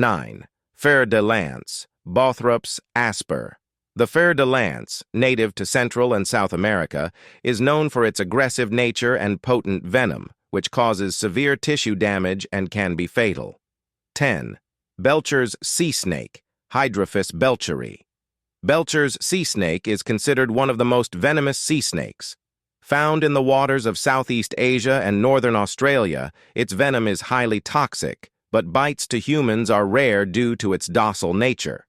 9. Fer-de-lance, Bothrops asper. The fer-de-lance, native to Central and South America, is known for its aggressive nature and potent venom, which causes severe tissue damage and can be fatal. 10. Belcher's sea snake, Hydrophis belcheri. Belcher's sea snake is considered one of the most venomous sea snakes. Found in the waters of Southeast Asia and northern Australia, its venom is highly toxic, but bites to humans are rare due to its docile nature.